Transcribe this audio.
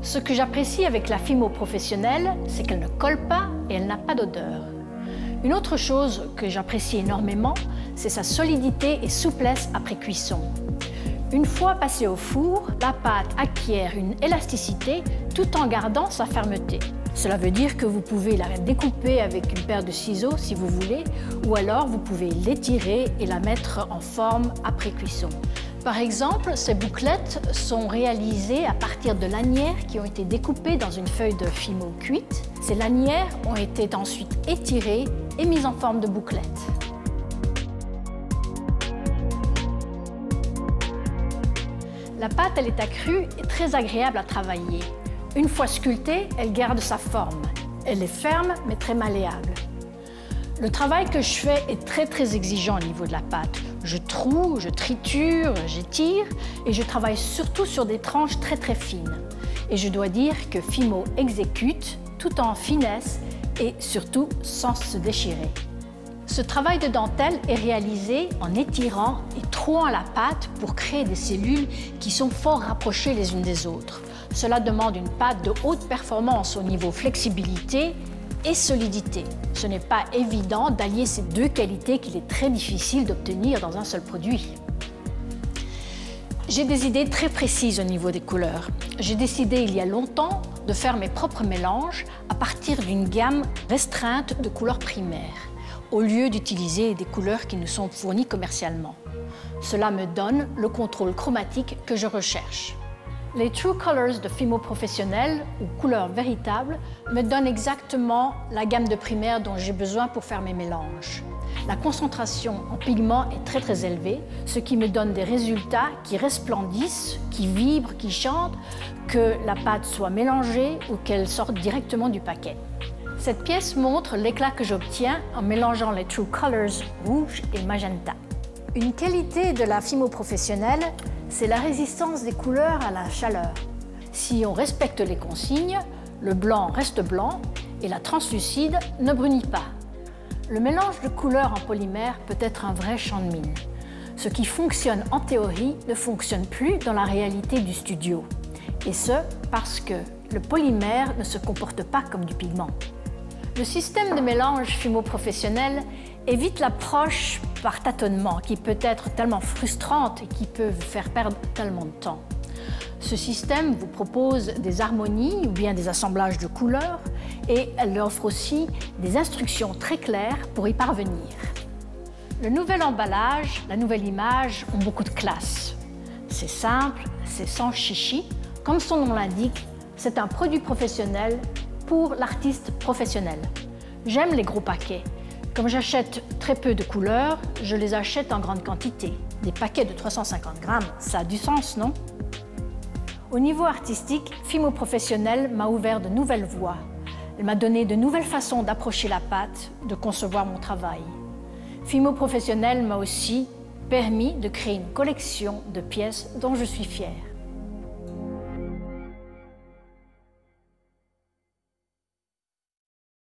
Ce que j'apprécie avec la Fimo professionnelle, c'est qu'elle ne colle pas et elle n'a pas d'odeur. Une autre chose que j'apprécie énormément, c'est sa solidité et souplesse après cuisson. Une fois passée au four, la pâte acquiert une élasticité tout en gardant sa fermeté. Cela veut dire que vous pouvez la découper avec une paire de ciseaux si vous voulez, ou alors vous pouvez l'étirer et la mettre en forme après cuisson. Par exemple, ces bouclettes sont réalisées à partir de lanières qui ont été découpées dans une feuille de Fimo cuite. Ces lanières ont été ensuite étirées et mises en forme de bouclettes. La pâte, elle est accrue et très agréable à travailler. Une fois sculptée, elle garde sa forme. Elle est ferme, mais très malléable. Le travail que je fais est très exigeant au niveau de la pâte. Je troue, je triture, j'étire et je travaille surtout sur des tranches très fines. Et je dois dire que Fimo exécute tout en finesse et surtout sans se déchirer. Ce travail de dentelle est réalisé en étirant et trouant la pâte pour créer des cellules qui sont fort rapprochées les unes des autres. Cela demande une pâte de haute performance au niveau flexibilité et solidité. Ce n'est pas évident d'allier ces deux qualités qu'il est très difficile d'obtenir dans un seul produit. J'ai des idées très précises au niveau des couleurs. J'ai décidé il y a longtemps de faire mes propres mélanges à partir d'une gamme restreinte de couleurs primaires, au lieu d'utiliser des couleurs qui nous sont fournies commercialement. Cela me donne le contrôle chromatique que je recherche. Les True Colors de Fimo professionnel, ou couleurs véritables, me donnent exactement la gamme de primaires dont j'ai besoin pour faire mes mélanges. La concentration en pigments est très élevée, ce qui me donne des résultats qui resplendissent, qui vibrent, qui chantent, que la pâte soit mélangée ou qu'elle sorte directement du paquet. Cette pièce montre l'éclat que j'obtiens en mélangeant les True Colors rouge et magenta. Une qualité de la Fimo professionnelle, c'est la résistance des couleurs à la chaleur. Si on respecte les consignes, le blanc reste blanc et la translucide ne brunit pas. Le mélange de couleurs en polymère peut être un vrai champ de mine. Ce qui fonctionne en théorie ne fonctionne plus dans la réalité du studio. Et ce, parce que le polymère ne se comporte pas comme du pigment. Le système de mélange Fimo professionnel évite l'approche par tâtonnement qui peut être tellement frustrante et qui peut vous faire perdre tellement de temps. Ce système vous propose des harmonies ou bien des assemblages de couleurs et elle offre aussi des instructions très claires pour y parvenir. Le nouvel emballage, la nouvelle image ont beaucoup de classe. C'est simple, c'est sans chichi. Comme son nom l'indique, c'est un produit professionnel pour l'artiste professionnel. J'aime les gros paquets. Comme j'achète très peu de couleurs, je les achète en grande quantité. Des paquets de 350 grammes, ça a du sens, non? Au niveau artistique, Fimo professionnel m'a ouvert de nouvelles voies. Elle m'a donné de nouvelles façons d'approcher la pâte, de concevoir mon travail. Fimo professionnel m'a aussi permis de créer une collection de pièces dont je suis fière.